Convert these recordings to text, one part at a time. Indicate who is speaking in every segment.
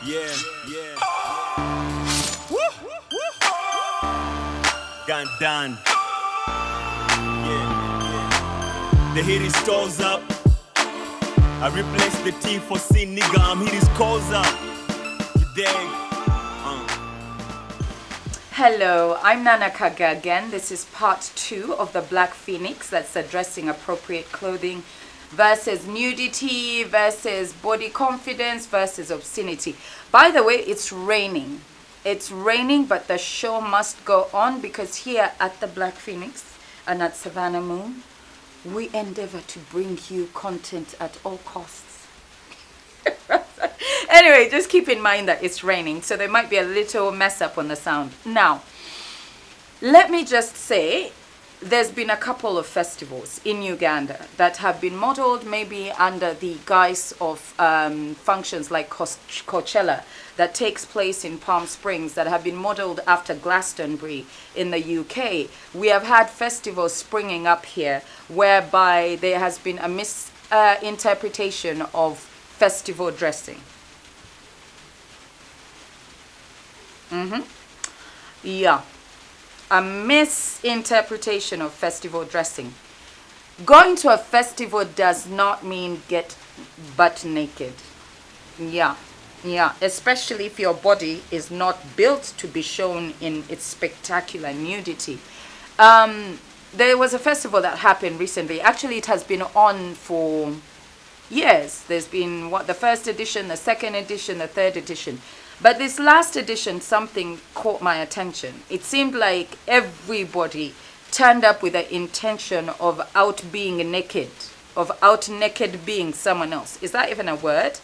Speaker 1: Yeah, Woo! Gone done. The hit is stores up. I replaced the T for C, nigga. I'm hit his calls up. You dig?
Speaker 2: Hello, I'm Nana Kagga again. This is part 2 of the Black Phoenix that's addressing appropriate clothing versus nudity versus body confidence versus obscenity. By the way, it's raining. It's raining, but the show must go on because here at the Black Phoenix and at Savannah Moon, we endeavor to bring you content at all costs. Anyway, just keep in mind that it's raining, so there might be a little mess up on the sound. Now, let me just say, there's been a couple of festivals in Uganda that have been modeled maybe under the guise of functions like Coachella that takes place in Palm Springs that have been modeled after Glastonbury in the UK. We have had festivals springing up here whereby there has been a misinterpretation of festival dressing. Yeah, a misinterpretation of festival dressing. Going to a festival does not mean get butt naked. Yeah, especially if your body is not built to be shown in its spectacular nudity. There was a festival that happened recently. Actually, it has been on for years. There's been the first edition, the second edition, the third edition. But this last edition, something caught my attention. It seemed like everybody turned up with the intention of out being naked, of out naked being someone else. Is that even a word?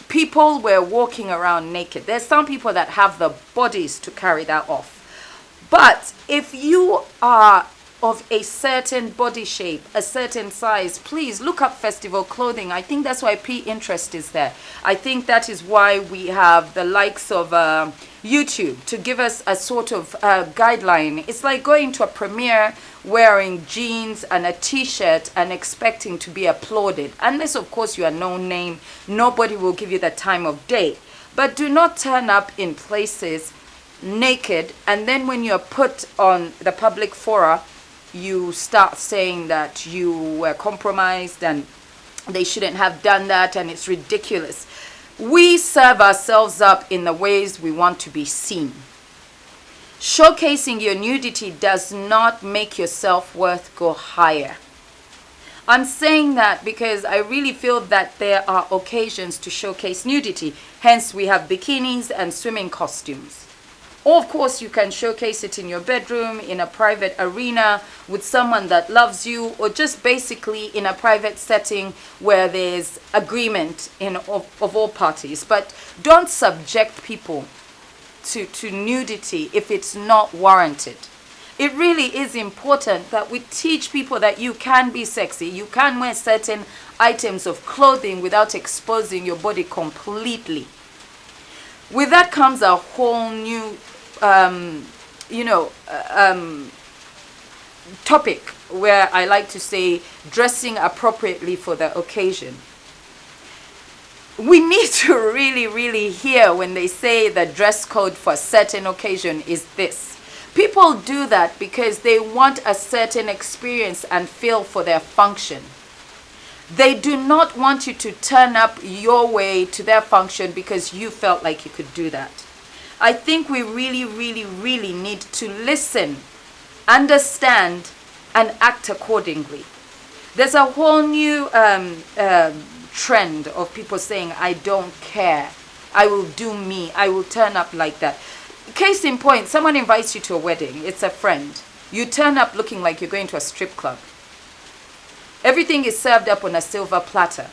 Speaker 2: People were walking around naked. There's some people that have the bodies to carry that off. But if you are of a certain body shape, a certain size, please look up festival clothing. I think that's why Pinterest is there. I think that is why we have the likes of YouTube to give us a sort of guideline. It's like going to a premiere wearing jeans and a t-shirt and expecting to be applauded. Unless, of course, you are no name, nobody will give you the time of day. But do not turn up in places naked, and then when you're put on the public fora, you start saying that you were compromised and they shouldn't have done that and it's ridiculous. We serve ourselves up in the ways we want to be seen. Showcasing your nudity does not make your self-worth go higher. I'm saying that because I really feel that there are occasions to showcase nudity. Hence, we have bikinis and swimming costumes. Or, of course, you can showcase it in your bedroom, in a private arena, with someone that loves you, or just basically in a private setting where there's agreement of all parties. But don't subject people to nudity if it's not warranted. It really is important that we teach people that you can be sexy. You can wear certain items of clothing without exposing your body completely. With that comes a whole new topic where I like to say dressing appropriately for the occasion. We need to really hear when they say the dress code for a certain occasion is this. People do that because they want a certain experience and feel for their function. They do not want you to turn up your way to their function because you felt like you could do that. I think we really need to listen, understand, and act accordingly. There's a whole new trend of people saying, I don't care. I will do me. I will turn up like that. Case in point, someone invites you to a wedding. It's a friend. You turn up looking like you're going to a strip club. Everything is served up on a silver platter.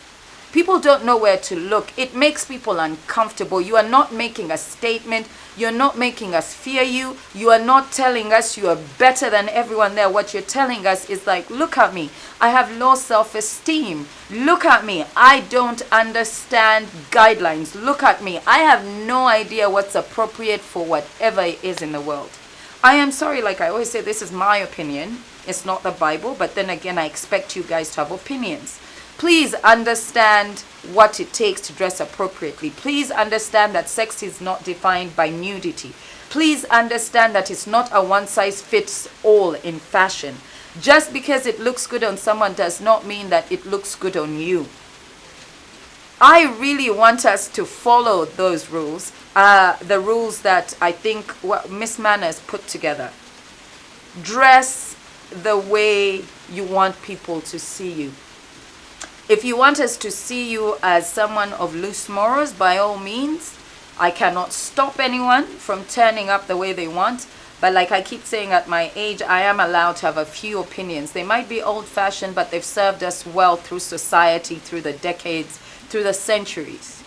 Speaker 2: People don't know where to look. It makes people uncomfortable. You are not making a statement. You're not making us fear you. You are not telling us you are better than everyone there. What you're telling us is like, look at me. I have low self-esteem. Look at me. I don't understand guidelines. Look at me. I have no idea what's appropriate for whatever it is in the world. I am sorry, like I always say, this is my opinion. It's not the Bible. But then again, I expect you guys to have opinions. Please understand what it takes to dress appropriately. Please understand that sex is not defined by nudity. Please understand that it's not a one-size-fits-all in fashion. Just because it looks good on someone does not mean that it looks good on you. I really want us to follow those rules, the rules that I think Miss Manners put together. Dress the way you want people to see you. If you want us to see you as someone of loose morals, by all means, I cannot stop anyone from turning up the way they want. But like I keep saying, at my age, I am allowed to have a few opinions. They might be old-fashioned, but they've served us well through society, through the decades, through the centuries.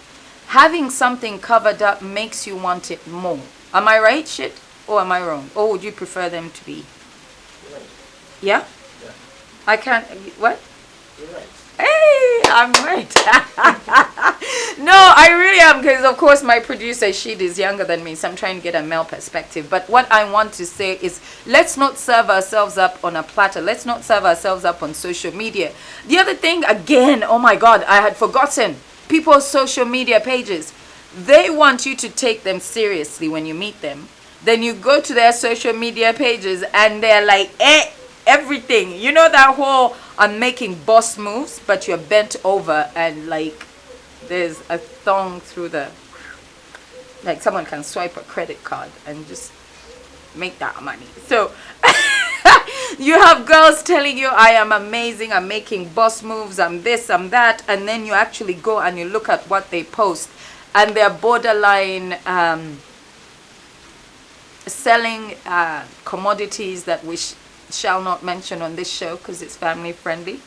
Speaker 2: Having something covered up makes you want it more. Am I right, shit? Or am I wrong? Or would you prefer them to be?
Speaker 3: You're right.
Speaker 2: Yeah?
Speaker 3: Yeah.
Speaker 2: I can't... What?
Speaker 3: You're right.
Speaker 2: Hey, I'm right. No, I really am, because of course my producer, Sheed, is younger than me, so I'm trying to get a male perspective. But what I want to say is, let's not serve ourselves up on a platter. Let's not serve ourselves up on social media. The other thing, again, oh my God, I had forgotten. People's social media pages, they want you to take them seriously when you meet them. Then you go to their social media pages and they're like, everything. You know that whole, I'm making boss moves, but you're bent over and like there's a thong through the, like someone can swipe a credit card and just make that money. So you have girls telling you, I am amazing, I'm making boss moves, I'm this, I'm that, and then you actually go and you look at what they post and they're borderline selling commodities that we shall not mention on this show because it's family friendly.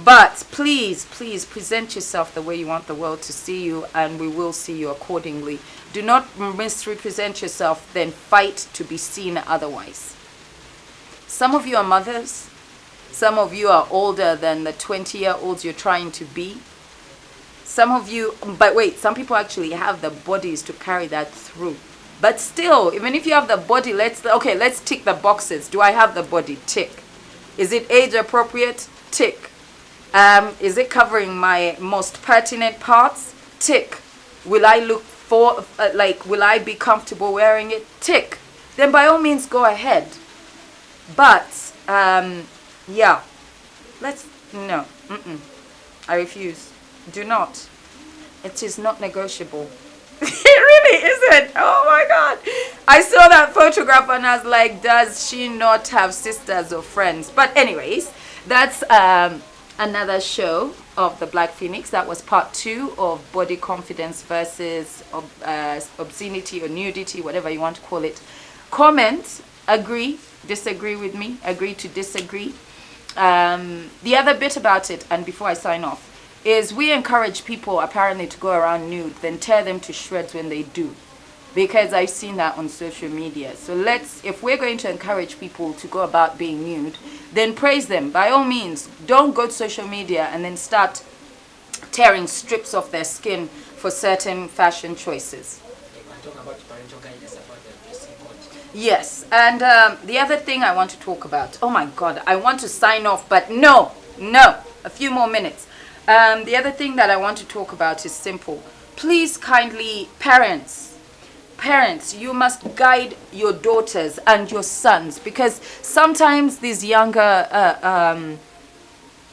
Speaker 2: But please, please present yourself the way you want the world to see you, and we will see you accordingly. Do not misrepresent yourself, then fight to be seen otherwise. Some of you are mothers. Some of you are older than the 20-year-olds you're trying to be. Some of you, but wait, some people actually have the bodies to carry that through. But still, even if you have the body, let's tick the boxes. Do I have the body? Tick. Is it age appropriate? Tick. Is it covering my most pertinent parts? Tick. Will I look for, will I be comfortable wearing it? Tick. Then by all means go ahead. But, yeah. No. I refuse. Do not. It is not negotiable. It really isn't. Oh my God. I saw that photograph and I was like, does she not have sisters or friends? But anyways, that's another show of the Black Phoenix. That was part 2 of body confidence versus obscenity or nudity, whatever you want to call it. Comment, agree, disagree with me, agree to disagree. The other bit about it, and before I sign off, is we encourage people apparently to go around nude, then tear them to shreds when they do. Because I've seen that on social media. So if we're going to encourage people to go about being nude, then praise them. By all means, don't go to social media and then start tearing strips off their skin for certain fashion choices.
Speaker 3: I'm talking about parental guidance about the dressing code.
Speaker 2: Yes, and the other thing I want to talk about, oh my God, I want to sign off, but no, a few more minutes. The other thing that I want to talk about is simple. Please kindly, parents, you must guide your daughters and your sons, because sometimes these younger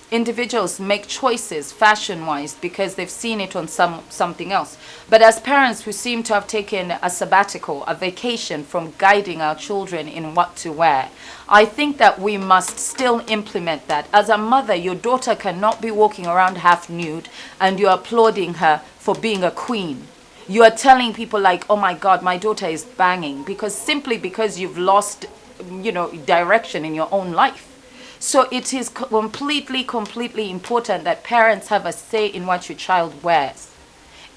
Speaker 2: individuals make choices fashion-wise because they've seen it on something else. But as parents who seem to have taken a sabbatical, a vacation from guiding our children in what to wear, I think that we must still implement that. As a mother, your daughter cannot be walking around half nude and you're applauding her for being a queen. You are telling people like, oh my God, my daughter is banging, simply because you've lost, direction in your own life. So it is completely important that parents have a say in what your child wears.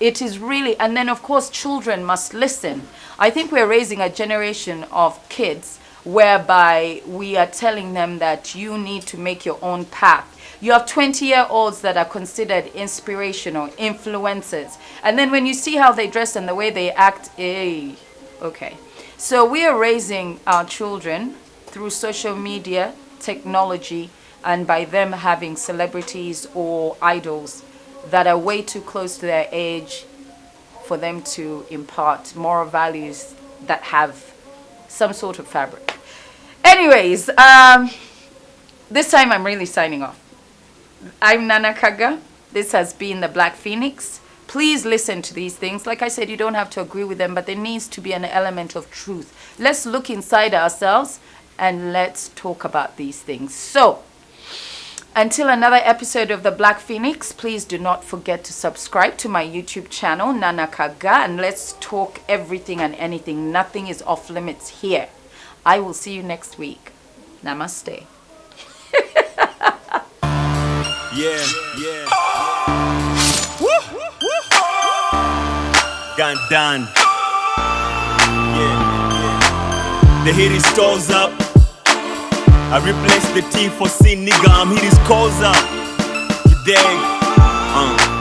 Speaker 2: It is really, and then of course children must listen. I think we're raising a generation of kids whereby we are telling them that you need to make your own path. You have 20-year-olds that are considered inspirational, influencers. And then when you see how they dress and the way they act, okay. So we are raising our children through social media, technology, and by them having celebrities or idols that are way too close to their age for them to impart moral values that have some sort of fabric. Anyways, this time I'm really signing off. I'm Nana Kagga. This has been the Black Phoenix. Please listen to these things. Like I said, you don't have to agree with them, but there needs to be an element of truth. Let's look inside ourselves and let's talk about these things. So, until another episode of the Black Phoenix, please do not forget to subscribe to my YouTube channel, Nana Kagga, and let's talk everything and anything. Nothing is off limits here. I will see you next week. Namaste.
Speaker 1: Yeah. Gone done. Yeah. The hit is stores up. I replace the T for C, nigga. I'm hitting scores up. You dig?